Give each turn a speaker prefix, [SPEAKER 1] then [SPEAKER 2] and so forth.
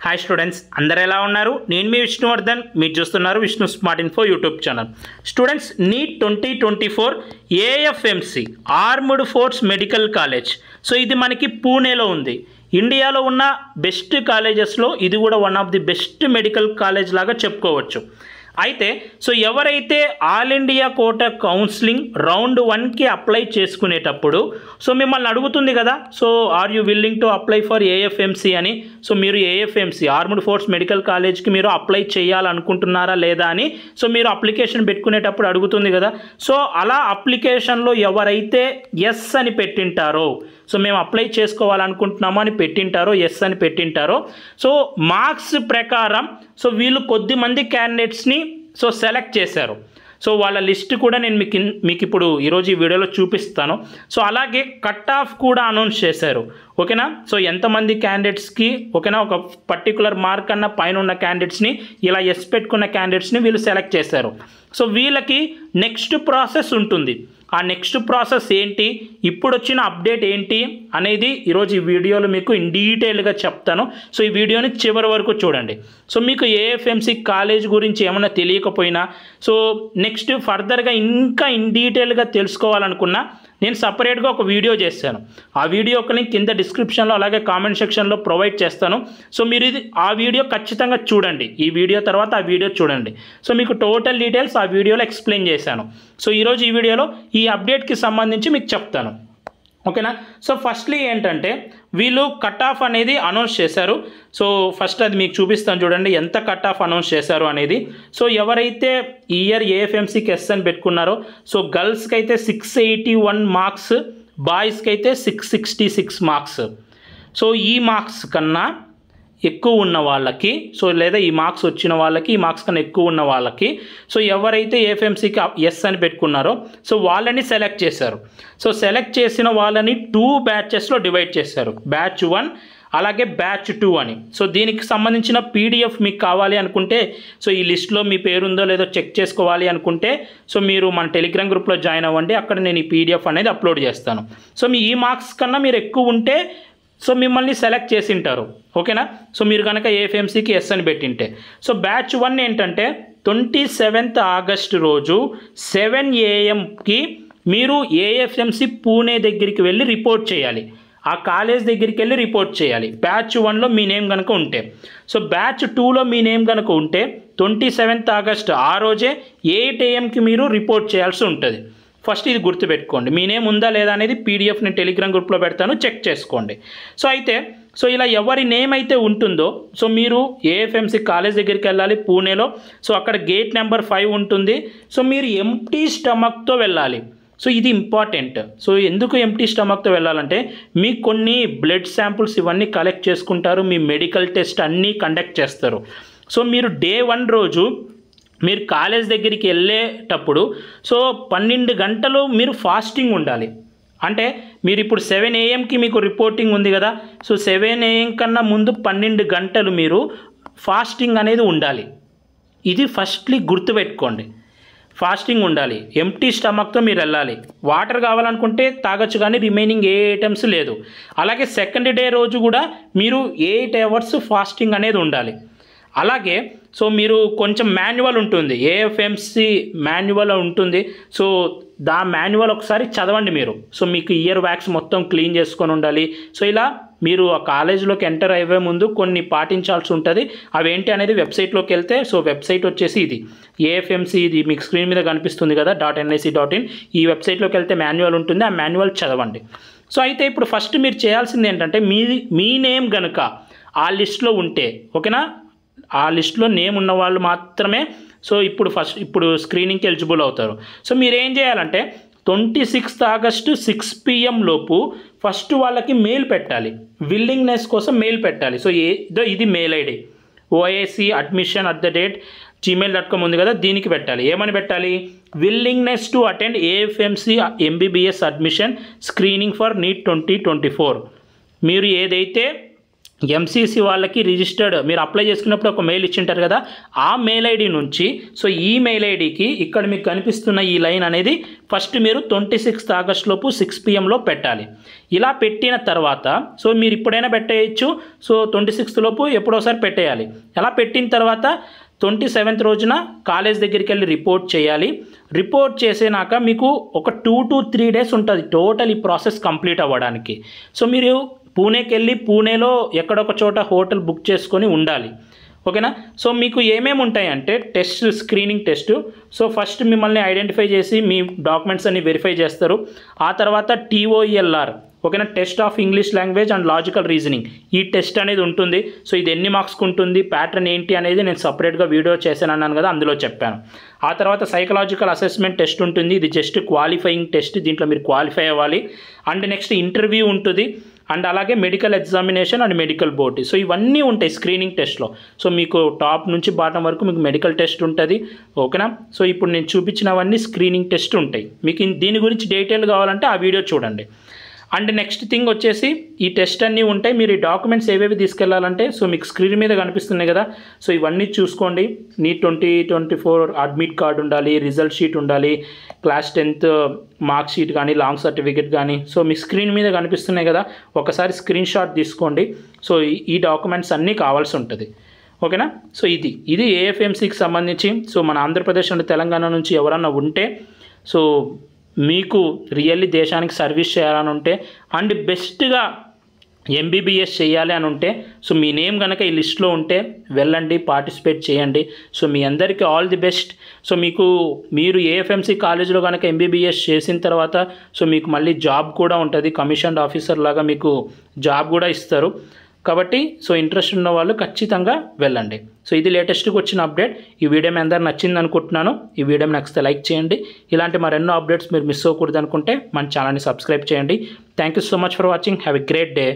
[SPEAKER 1] Hi students, అందరూ ఎలా ఉన్నారు? నేను మీ విష్ణువర్ధన్, మీరు చూస్తున్నారు Vishnu smart info YouTube channel. Students, NEET 2024 AFMC armed force medical college. So ఇది మనకి పూణేలో ఉంది. ఇండియాలో ఉన్న బెస్ట్ కాలేజెస్లో ఇది కూడా one of the best medical college లాగా చెప్పుకోవచ్చు. అయితే సో ఎవరైతే all India quota counselling round 1కి అప్లై చేసుకునేటప్పుడు సో మిమ్మల్ని అడుగుతుంది కదా, so are you willing to apply for AFMC అని. సో మీరు ఏఎఫ్ఎంసి ఆర్మ్డ్ ఫోర్స్ మెడికల్ కాలేజ్కి మీరు అప్లై చేయాలనుకుంటున్నారా లేదా అని సో మీరు అప్లికేషన్ పెట్టుకునేటప్పుడు అడుగుతుంది కదా. సో అలా అప్లికేషన్లో ఎవరైతే ఎస్ అని పెట్టింటారో, సో మేము అప్లై చేసుకోవాలనుకుంటున్నామో అని పెట్టింటారో, ఎస్ అని పెట్టింటారో, సో మార్క్స్ ప్రకారం సో వీళ్ళు కొద్దిమంది క్యాండిడేట్స్ని సో సెలెక్ట్ చేశారు. సో వాళ్ళ లిస్ట్ కూడా నేను మీకు ఇప్పుడు ఈరోజు ఈ వీడియోలో చూపిస్తాను. సో అలాగే కట్ ఆఫ్ కూడా అనౌన్స్ చేశారు. ఓకేనా? సో ఎంతమంది క్యాండిడేట్స్కి ఓకేనా ఒక పర్టికులర్ మార్క్ అన్న పైన ఉన్న క్యాండిడేట్స్ని ఇలా ఎస్ పెట్టుకున్న క్యాండిడేట్స్ని వీళ్ళు సెలెక్ట్ చేశారు. సో వీళ్ళకి నెక్స్ట్ ప్రాసెస్ ఉంటుంది. ఆ నెక్స్ట్ ప్రాసెస్ ఏంటి, ఇప్పుడు వచ్చిన అప్డేట్ ఏంటి అనేది ఈరోజు ఈ వీడియోలో మీకు ఇన్ డీటెయిల్గా చెప్తాను. సో ఈ వీడియోని చివరి వరకు చూడండి. సో మీకు ఏఎఫ్ఎంసి కాలేజ్ గురించి ఏమైనా తెలియకపోయినా సో నెక్స్ట్ ఫర్దర్గా ఇంకా ఇన్ డీటెయిల్గా తెలుసుకోవాలనుకున్నా నేను సపరేట్గా ఒక వీడియో చేశాను. ఆ వీడియో లింక్ కింద డిస్క్రిప్షన్లో అలాగే కామెంట్ సెక్షన్లో ప్రొవైడ్ చేస్తాను. సో మీరు ఇది ఆ వీడియో ఖచ్చితంగా చూడండి. ఈ వీడియో తర్వాత ఆ వీడియో చూడండి. సో మీకు టోటల్ డీటెయిల్స్ ఆ వీడియోలో ఎక్స్ప్లెయిన్ చేశాను. సో ఈరోజు ఈ వీడియోలో ఈ అప్డేట్కి సంబంధించి మీకు చెప్తాను. ఓకేనా? సో ఫస్ట్లీ ఏంటంటే వీళ్ళు కట్ ఆఫ్ అనేది అనౌన్స్ చేశారు. సో ఫస్ట్ అది మీకు చూపిస్తాను చూడండి ఎంత కట్ ఆఫ్ అనౌన్స్ చేశారు అనేది. సో ఎవరైతే ఈ ఇయర్ ఏఎఫ్ఎంసీకి ఎస్ అని పెట్టుకున్నారో సో గర్ల్స్కి అయితే 681 మార్క్స్, బాయ్స్కి అయితే 666 మార్క్స్. సో ఈ మార్క్స్ కన్నా ఎక్కువ ఉన్న వాళ్ళకి సో లేదా ఈ మార్క్స్ వచ్చిన వాళ్ళకి ఈ మార్క్స్ కన్నా ఎక్కువ ఉన్న వాళ్ళకి సో ఎవరైతే ఏఎఫ్ఎంసీకి ఎస్ అని పెట్టుకున్నారో సో వాళ్ళని సెలెక్ట్ చేశారు. సో సెలెక్ట్ చేసిన వాళ్ళని 2 బ్యాచెస్లో డివైడ్ చేశారు. బ్యాచ్ 1 అలాగే బ్యాచ్ 2 అని. సో దీనికి సంబంధించిన పీడిఎఫ్ మీకు కావాలి అనుకుంటే సో ఈ లిస్ట్లో మీ పేరు ఉందో లేదో చెక్ చేసుకోవాలి అనుకుంటే సో మీరు మన టెలిగ్రామ్ గ్రూప్లో జాయిన్ అవ్వండి. అక్కడ నేను ఈ పీడిఎఫ్ అనేది అప్లోడ్ చేస్తాను. సో మీ ఈ మార్క్స్ కన్నా మీరు ఎక్కువ ఉంటే సో మిమ్మల్ని సెలెక్ట్ చేసింటారు. ఓకేనా? సో మీరు కనుక ఏఎఫ్ఎంసీకి ఎస్ అని పెట్టింటే. సో బ్యాచ్ 1 ఏంటంటే 27th ఆగస్ట్ రోజు 7 AM మీరు ఏఎఫ్ఎంసీ పూణే దగ్గరికి వెళ్ళి రిపోర్ట్ చేయాలి. ఆ కాలేజ్ దగ్గరికి వెళ్ళి రిపోర్ట్ చేయాలి. బ్యాచ్ 1లో మీ నేమ్ కనుక ఉంటే. సో బ్యాచ్ 2లో మీ నేమ్ కనుక ఉంటే 27th ఆగస్ట్ ఆ రోజే 8 AM మీరు రిపోర్ట్ చేయాల్సి ఉంటుంది. ఫస్ట్ ఇది గుర్తుపెట్టుకోండి. మీ నేమ్ ఉందా లేదా అనేది పీడిఎఫ్ నేను టెలిగ్రామ్ గ్రూప్లో పెడతాను, చెక్ చేసుకోండి. సో అయితే సో ఇలా ఎవరి నేమ్ అయితే ఉంటుందో సో మీరు ఏఎఫ్ఎంసీ కాలేజ్ దగ్గరికి వెళ్ళాలి పూణేలో. సో అక్కడ గేట్ నెంబర్ 5 ఉంటుంది. సో మీరు ఎంప్టీ స్టమక్తో వెళ్ళాలి. సో ఇది ఇంపార్టెంట్. సో ఎందుకు ఎంప్టీ స్టమక్తో వెళ్ళాలంటే మీకు కొన్ని బ్లడ్ శాంపుల్స్ ఇవన్నీ కలెక్ట్ చేసుకుంటారు, మీ మెడికల్ టెస్ట్ అన్నీ కండక్ట్ చేస్తారు. సో మీరు డే 1 రోజు మీరు కాలేజ్ దగ్గరికి వెళ్ళేటప్పుడు సో 12 గంటలు మీరు ఫాస్టింగ్ ఉండాలి. అంటే మీరు ఇప్పుడు 7 AM మీకు రిపోర్టింగ్ ఉంది కదా. సో 7 AM కన్నా ముందు 12 గంటలు మీరు ఫాస్టింగ్ అనేది ఉండాలి. ఇది ఫస్ట్లీ గుర్తుపెట్టుకోండి. ఫాస్టింగ్ ఉండాలి, ఎంప్టీ స్టమక్తో మీరు వెళ్ళాలి. వాటర్ కావాలనుకుంటే తాగొచ్చు, కానీ రిమైనింగ్ ఏ ఐటమ్స్ లేదు. అలాగే సెకండ్ డే రోజు కూడా మీరు 8 hours ఫాస్టింగ్ అనేది ఉండాలి. అలాగే సో మీరు కొంచెం మాన్యువల్ ఉంటుంది, ఏఎఫ్ఎంసీ మాన్యువల్ ఉంటుంది. సో దా మాన్యువల్ ఒకసారి చదవండి మీరు. సో మీకు ఇయర్ వ్యాక్స్ మొత్తం క్లీన్ చేసుకొని ఉండాలి. సో ఇలా మీరు ఆ కాలేజ్లోకి ఎంటర్ అయ్యే ముందు కొన్ని పాటించాల్సి ఉంటుంది. అవేంటి అనేది వెబ్సైట్లోకి వెళ్తే సో వెబ్సైట్ వచ్చేసి ఇది ఏఎఫ్ఎంసీ, ఇది మీకు స్క్రీన్ మీద కనిపిస్తుంది కదా .nic.in. ఈ వెబ్సైట్లోకి వెళ్తే మాన్యువల్ ఉంటుంది. ఆ మాన్యువల్ చదవండి. సో అయితే ఇప్పుడు ఫస్ట్ మీరు చేయాల్సింది ఏంటంటే మీ నేమ్ కనుక ఆ లిస్ట్లో ఉంటే ఓకేనా, ఆ లిస్ట్లో నేమ్ ఉన్న వాళ్ళు మాత్రమే సో ఇప్పుడు స్క్రీనింగ్కి ఎలిజిబుల్ అవుతారు. సో మీరు ఏం చేయాలంటే 26th ఆగస్టు 6 PM లోపు ఫస్ట్ వాళ్ళకి మెయిల్ పెట్టాలి. విల్లింగ్నెస్ కోసం మెయిల్ పెట్టాలి. సో ఇది మెయిల్ ఐడి oac@admission@gmail.com ఉంది కదా, దీనికి పెట్టాలి. ఏమని పెట్టాలి? Willingness to attend AFMC MBBS admission screening for NEET 2024. మీరు ఏదైతే ఎంసీసీ వాళ్ళకి రిజిస్టర్డ్ మీరు అప్లై చేసుకున్నప్పుడు ఒక మెయిల్ ఇచ్చింటారు కదా, ఆ మెయిల్ ఐడి నుంచి సో ఈ మెయిల్ ఐడికి ఇక్కడ మీకు కనిపిస్తున్న ఈ లైన్ అనేది ఫస్ట్ మీరు 26 ఆగస్ట్ లోపు 6 PM పెట్టాలి. ఇలా పెట్టిన తర్వాత సో మీరు ఇప్పుడైనా పెట్టేయచ్చు, సో 26 లోపు ఎప్పుడోసారి పెట్టేయాలి. అలా పెట్టిన తర్వాత 27th రోజున కాలేజ్ దగ్గరికి వెళ్ళి రిపోర్ట్ చేయాలి. రిపోర్ట్ చేసినాక మీకు ఒక 2 to 3 days ఉంటుంది టోటల్ ఈ ప్రాసెస్ కంప్లీట్ అవ్వడానికి. సో మీరు పూణేకి వెళ్ళి పూణేలో ఎక్కడొక చోట హోటల్ బుక్ చేసుకొని ఉండాలి. ఓకేనా. సో మీకు ఏమేమి ఉంటాయంటే test, screening test. So first మిమ్మల్ని ఐడెంటిఫై చేసి మీ డాక్యుమెంట్స్ అన్ని వెరిఫై చేస్తారు. ఆ తర్వాత TOELR, ఓకేనా, test of English language and logical reasoning, ఈ టెస్ట్ అనేది ఉంటుంది. సో ఇది ఎన్ని మార్క్స్కి ఉంటుంది, ప్యాటర్న్ ఏంటి అనేది నేను సపరేట్గా వీడియో చేశాను అన్నాను కదా, అందులో చెప్పాను. ఆ తర్వాత సైకలాజికల్ అసెస్మెంట్ టెస్ట్ ఉంటుంది. ఇది జస్ట్ క్వాలిఫైయింగ్ టెస్ట్, దీంట్లో మీరు క్వాలిఫై అవ్వాలి. అండ్ నెక్స్ట్ ఇంటర్వ్యూ ఉంటుంది. అండ్ అలాగే medical examination and medical board. So ఇవన్నీ ఉంటాయి స్క్రీనింగ్ టెస్ట్లో. సో మీకు టాప్ నుంచి బాటం వరకు మీకు మెడికల్ టెస్ట్ ఉంటుంది. ఓకేనా. సో ఇప్పుడు నేను చూపించినవన్నీ స్క్రీనింగ్ టెస్ట్ ఉంటాయి. మీకు దీని గురించి డీటెయిల్ కావాలంటే ఆ వీడియో చూడండి. అండ్ నెక్స్ట్ థింగ్ వచ్చేసి ఈ టెస్ట్ అన్నీ ఉంటాయి. మీరు ఈ డాక్యుమెంట్స్ ఏవేవి తీసుకెళ్లాలంటే సో మీకు స్క్రీన్ మీద కనిపిస్తున్నాయి కదా, సో ఇవన్నీ చూసుకోండి. నీట్ 2024 అడ్మిట్ కార్డు ఉండాలి, రిజల్ట్ షీట్ ఉండాలి, క్లాస్ 10th మార్క్ షీట్ కానీ, లాంగ్ సర్టిఫికేట్ కానీ. సో మీ స్క్రీన్ మీద కనిపిస్తున్నాయి కదా, ఒకసారి స్క్రీన్ షాట్ తీసుకోండి. సో ఈ డాక్యుమెంట్స్ అన్నీ కావాల్సి ఉంటుంది. ఓకేనా. సో ఇది ఏఎఫ్ఎంసీకి సంబంధించి. సో మన ఆంధ్రప్రదేశ్ అండ్ తెలంగాణ నుంచి ఎవరన్నా ఉంటే సో మీకు రియల్లీ దేశానికి సర్వీస్ చేయాలని ఉంటే అండ్ బెస్ట్గా MBBS చేయాలి అని ఉంటే సో మీ నేమ్ కనుక ఈ లిస్ట్లో ఉంటే వెళ్ళండి, పార్టిసిపేట్ చేయండి. సో మీ అందరికీ ఆల్ ది బెస్ట్. సో మీరు ఏఎఫ్ఎంసీ కాలేజ్లో కనుక MBBS చేసిన తర్వాత సో మీకు మళ్ళీ జాబ్ కూడా ఉంటుంది, కమిషన్డ్ ఆఫీసర్ లాగా మీకు జాబ్ కూడా ఇస్తారు. కాబట్టి సో ఇంట్రెస్ట్ ఉన్న వాళ్ళు ఖచ్చితంగా వెళ్ళండి. సో ఇది లేటెస్ట్గా వచ్చిన అప్డేట్. ఈ వీడియో మీ అందరూ నచ్చింది అనుకుంటున్నాను. ఈ వీడియో నచ్చితే లైక్ చేయండి. ఇలాంటి మరెన్నో అప్డేట్స్ మీరు మిస్ అవ్వకూడదు అనుకుంటే మన ఛానల్ని సబ్స్క్రైబ్ చేయండి. Thank you so much for watching. Have a great day.